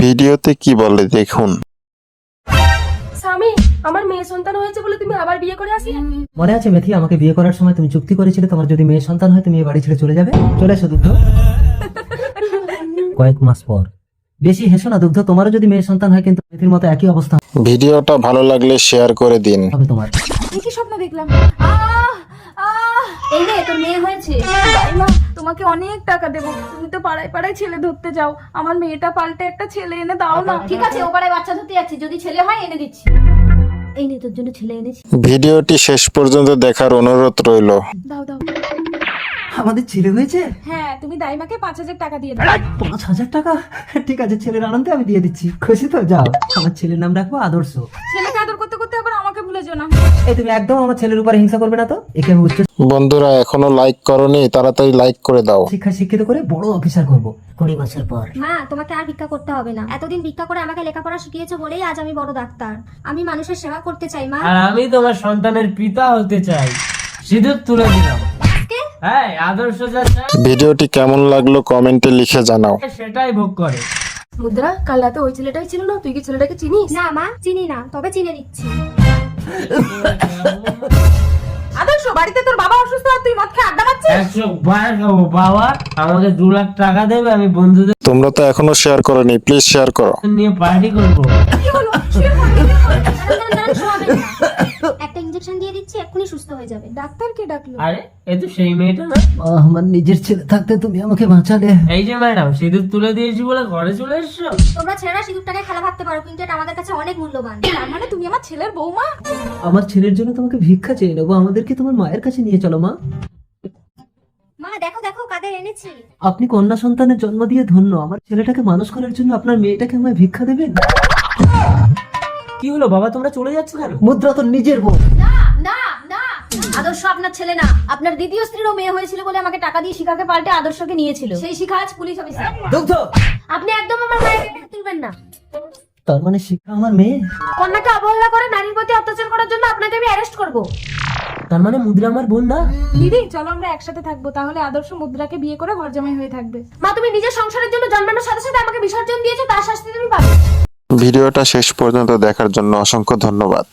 ভিডিওতে কি বলে দেখুন। স্বামী, আমার মেয়ে সন্তান হয়েছে বলে তুমি আবার বিয়ে করে আসলে? মনে আছে মেথি, আমাকে বিয়ে করার সময় তুমি চুক্তি করেছিলে তোমার যদি মেয়ে সন্তান হয় তুমি এই বাড়ি ছেড়ে চলে যাবে। চলে এসো দুগ্ধ। কয়েক মাস পর। বেশি হেসো না দুগ্ধ, তোমারও যদি মেয়ে সন্তান হয় কিন্তু মেথির মতো একই অবস্থা ভিডিওটা ভালো লাগলে শেয়ার করে দিন। হবে তোমার। কি স্বপ্ন দেখলাম? এই রে তোর মেয়ে হয়েছে। মা, তোমাকে অনেক টাকা দেবো, তুমি তো পাড়ায় পাড়ায় ছেলে ধরতে যাও, আমার মেয়েটা পাল্টে একটা ছেলে এনে দাও না। ঠিক আছে, ও পাড়ায় বাচ্চা ধরতে যাচ্ছি, যদি ছেলে হয় এনে দিচ্ছি। এই নে তোর জন্য ছেলে এনেছি। ভিডিওটি শেষ পর্যন্ত দেখার অনুরোধ রইল। দাও দাও। আমাদের ছেলে হয়েছে। হ্যাঁ, তুমি দাইমাকে 5,000 টাকা দিয়ে দাও। 5,000 টাকা? ঠিক আছে, ছেলের আনন্দে আমি দিয়ে দিচ্ছি। খুশি তো? যাও, আমার ছেলের নাম রাখবো আদর্শ। ছেলেকে আদর করতে করতে আবার আমাকে ভুলে যেও না। এই তুমি একদম আমার ছেলের উপর হিংসা করবে না তো? একে আমি উচ্চ বন্ধুরা এখনো লাইক করনি, তাড়াতাড়ি লাইক করে দাও। শিক্ষা শিক্ষিত করে বড় অফিসার করবো 20 বছর পর। মা, তোমাকে আর ভিক্ষা করতে হবে না। এতদিন ভিক্ষা করে আমাকে লেখাপড়া শিখিয়েছো বলেই আজ আমি বড় ডাক্তার। আমি মানুষের সেবা করতে চাই মা। আর আমি তোমার সন্তানের পিতা হতে চাই। সিঁদুর তুলে দিলাম। হ্যাঁ, আদর্শ যা চায় ভিডিওটি কেমন লাগলো কমেন্টে লিখে জানাও। সেটাই ভোগ করে। মুদ্রা, কাল রাতে ওই ছেলেটাই ছিল না? তুই কি ছেলেটাকে চিনিস? না মা, চিনি না, তবে চিনে দিচ্ছি। আদর্শ, বাড়িতে তোর বাবা অসুস্থ আর তুই মদ খেয়ে আড্ডা মারছিস? 100 বার খাবো বাবা, আমাকে 2 লাখ টাকা দেবে, আমি বন্ধুদের তোমরা তো এখনো শেয়ার করনি, প্লিজ শেয়ার করো। নিয়ে পার্টি করবো। দাঁড়ান, শোয়াবেন না। একটা ইনজেকশন দিয়ে দিচ্ছি, এক্ষুনি সুস্থ হয়ে যাবে। ডাক্তারকে ডাকলো। আরে এ তো সেই মেয়েটা না? আমার নিজের ছেলে থাকতে তুমি আমাকে বাঁচালে। এই যে ম্যাডাম, সিঁদুর তুলে দিয়েছি বলে ঘরে চলে এসছো? তোমরা ছেলেরা সিঁদুরটাকে খেলা ভাবতে পারো, কিন্তু এটা আমাদের কাছে অনেক মূল্যবান। তার মানে তুমি আমার ছেলের বৌমা? আমার ছেলের জন্য তোমাকে ভিক্ষা চেয়ে নেবো, আমাদেরকে তোমার মায়ের কাছে নিয়ে চলো মা। মা দেখো দেখো কাদের এনেছি। আপনি কন্যা সন্তানের জন্ম দিয়ে ধন্য, আমার ছেলেটাকে মানুষ করার জন্য আপনার মেয়েটাকে আমায় ভিক্ষা দেবেন। কি হলো বাবা, তোমরা চলে যাচ্ছ কেন? মুদ্রা তো নিজের বোন। না না না, আদর্শ আপনার ছেলে না। আপনার দ্বিতীয় স্ত্রীরও মেয়ে হয়েছিল বলে আমাকে টাকা দিয়ে শিখাকে পাল্টে আদর্শকে নিয়েছিল। সেই শিখা আজ পুলিশ অফিসার। দুগ্ধ। আপনি একদম আমার মায়ের গায়ে তুলবেন না। তার মানে শিক্ষা আমার মেয়ে। কন্যাকে অবহেলা করে নারীর প্রতি অত্যাচার করার জন্য আপনাকে আমি অ্যারেস্ট করব। তার মানে মুদ্রা আমার বোন না? দিদি, চলো আমরা একসাথে থাকবো, তাহলে আদর্শ মুদ্রাকে বিয়ে করে ঘর জামাই হয়ে থাকবে। মা, তুমি নিজের সংসারের জন্য জন্মানোর সাথে সাথে আমাকে বিসর্জন দিয়েছো, তার শাস্তি তুমি পাবে। ভিডিওটা শেষ পর্যন্ত দেখার জন্য অসংখ্য ধন্যবাদ।